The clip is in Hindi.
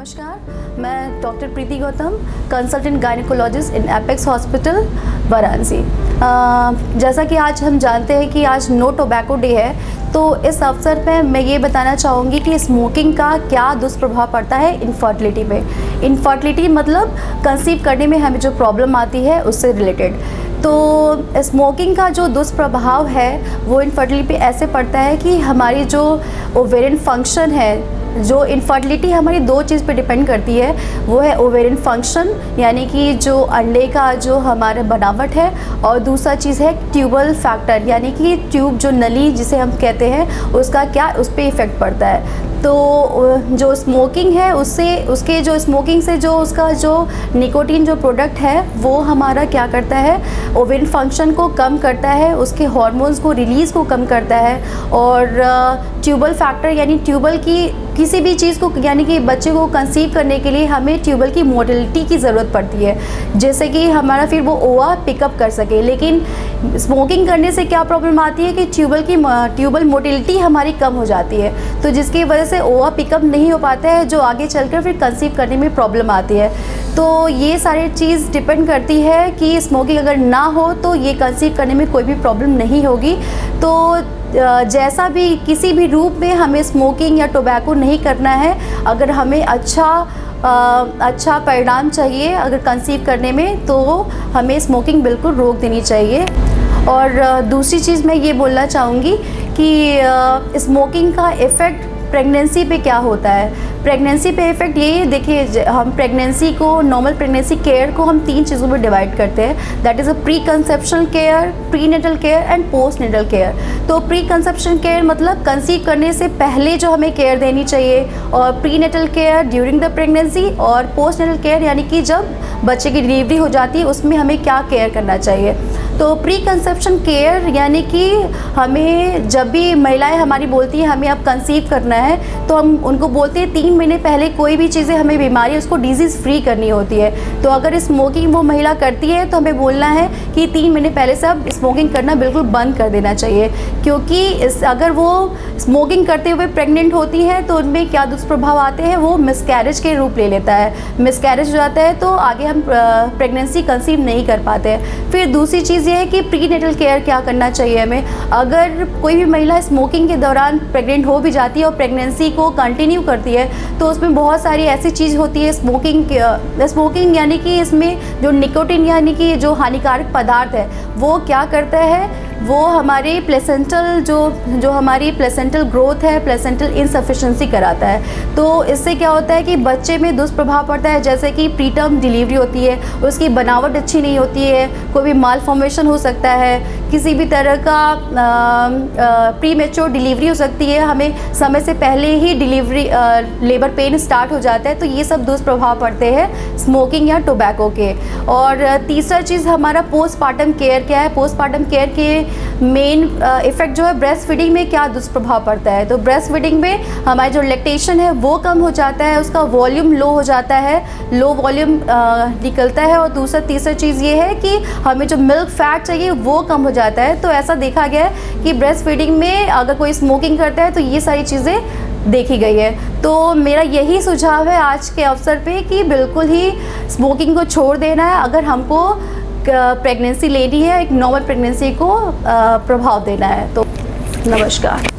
नमस्कार, मैं डॉक्टर प्रीति गौतम, कंसल्टेंट गायनेकोलॉजिस्ट इन एपेक्स हॉस्पिटल वाराणसी। जैसा कि आज हम जानते हैं कि आज नो टोबैको डे है, तो इस अवसर पे मैं ये बताना चाहूँगी कि स्मोकिंग का क्या दुष्प्रभाव पड़ता है इनफर्टिलिटी पे। इनफर्टिलिटी मतलब कंसीव करने में हमें जो प्रॉब्लम आती है उससे रिलेटेड। तो स्मोकिंग का जो दुष्प्रभाव है वो इनफर्टिलिटी पे ऐसे पड़ता है कि हमारी जो ओवेरियन फंक्शन है, जो इनफर्टिलिटी हमारी दो चीज़ पे डिपेंड करती है, वो है ओवेरियन फंक्शन यानी कि जो अंडे का जो हमारा बनावट है, और दूसरा चीज़ है ट्यूबल फैक्टर यानी कि ट्यूब जो नली जिसे हम कहते हैं उसका क्या उस पर इफ़ेक्ट पड़ता है। तो जो स्मोकिंग है उसके जो स्मोकिंग से जो उसका जो निकोटीन जो प्रोडक्ट है वो हमारा क्या करता है, ओवेरियन फंक्शन को कम करता है, उसके हार्मोन्स को रिलीज़ को कम करता है, और ट्यूबल फैक्टर यानी ट्यूबल की किसी भी चीज़ को यानी कि बच्चे को कंसीव करने के लिए हमें ट्यूबल की मोटिलिटी की ज़रूरत पड़ती है, जैसे कि हमारा फिर वो ओवा पिकअप कर सके। लेकिन स्मोकिंग करने से क्या प्रॉब्लम आती है कि ट्यूबल मोटिलिटी हमारी कम हो जाती है, तो जिसकी वजह से ओवा पिकअप नहीं हो पाता है, जो आगे चलकर फिर कंसीव करने में प्रॉब्लम आती है। तो ये सारी चीज़ डिपेंड करती है कि स्मोकिंग अगर ना हो तो ये कंसीव करने में कोई भी प्रॉब्लम नहीं होगी। तो जैसा भी किसी भी रूप में हमें स्मोकिंग या टोबैको नहीं करना है, अगर हमें अच्छा परिणाम चाहिए अगर कंसीव करने में, तो हमें स्मोकिंग बिल्कुल रोक देनी चाहिए। और दूसरी चीज़ मैं ये बोलना चाहूँगी कि स्मोकिंग का इफ़ेक्ट प्रेगनेंसी पे क्या होता है। प्रेगनेंसी पे इफ़ेक्ट ये देखिए, हम प्रेगनेंसी को नॉर्मल प्रेगनेंसी केयर को हम 3 चीज़ों में डिवाइड करते हैं, that is a preconception care, prenatal care and postnatal care. तो प्री कंसेप्शन केयर मतलब कंसीव करने से पहले जो हमें केयर देनी चाहिए, और prenatal care during the pregnancy, और पोस्ट नेटल केयर यानी कि जब बच्चे की डिलीवरी हो जाती है उसमें हमें क्या केयर करना चाहिए। तो प्री कंसेप्शन केयर यानी कि हमें जब भी महिलाएं हमारी बोलती हैं हमें अब कंसीव करना है, तो हम उनको बोलते हैं 3 महीने पहले कोई भी चीज़ें हमें बीमारी उसको डिजीज़ फ्री करनी होती है। तो अगर स्मोकिंग वो महिला करती है तो हमें बोलना है कि 3 महीने पहले से अब स्मोकिंग करना बिल्कुल बंद कर देना चाहिए, क्योंकि अगर वो स्मोकिंग करते हुए प्रेग्नेंट होती है तो उनमें क्या दुष्प्रभाव आते हैं, वो मिसकैरेज के रूप ले लेता है। मिसकैरेज हो जाता है तो आगे हम प्रेगनेंसी कंसीव नहीं कर पाते। फिर दूसरी चीज़ ये है कि प्री नेटल केयर क्या करना चाहिए हमें। अगर कोई भी महिला स्मोकिंग के दौरान प्रेग्नेंट हो भी जाती है और प्रेगनेंसी को कंटिन्यू करती है, तो उसमें बहुत सारी ऐसी चीज़ होती है स्मोकिंग यानी कि इसमें जो निकोटीन यानी कि जो हानिकारक पदार्थ है वो क्या करता है, वो हमारे प्लेसेंटल जो हमारी प्लेसेंटल ग्रोथ है, प्लेसेंटल इनसफिशिएंसी कराता है। तो इससे क्या होता है कि बच्चे में दुष्प्रभाव पड़ता है, जैसे कि प्रीटर्म डिलीवरी होती है, उसकी बनावट अच्छी नहीं होती है, कोई भी मालफॉर्मेशन हो सकता है, किसी भी तरह का प्री मैच्योर डिलीवरी हो सकती है, हमें समय से पहले ही डिलीवरी लेबर पेन स्टार्ट हो जाता है। तो ये सब दुष्प्रभाव पड़ते हैं स्मोकिंग या टोबैको के। और तीसरा चीज़ हमारा पोस्टपार्टम केयर क्या है। पोस्टपार्टम केयर के मेन इफ़ेक्ट जो है ब्रेस्ट फीडिंग में क्या दुष्प्रभाव पड़ता है। तो ब्रेस्ट फीडिंग में हमारा जो लैक्टेशन है वो कम हो जाता है, उसका वॉल्यूम लो हो जाता है, लो वॉल्यूम निकलता है, और तीसरा चीज़ ये है कि हमें जो मिल्क फैट चाहिए वो कम हो जाता है। तो ऐसा देखा गया है कि ब्रेस्ट फीडिंग में अगर कोई स्मोकिंग करता है तो ये सारी चीज़ें देखी गई है। तो मेरा यही सुझाव है आज के अवसर पे कि बिल्कुल ही स्मोकिंग को छोड़ देना है अगर हमको प्रेगनेंसी लेनी है, एक नॉर्मल प्रेगनेंसी को प्रभाव देना है। तो नमस्कार।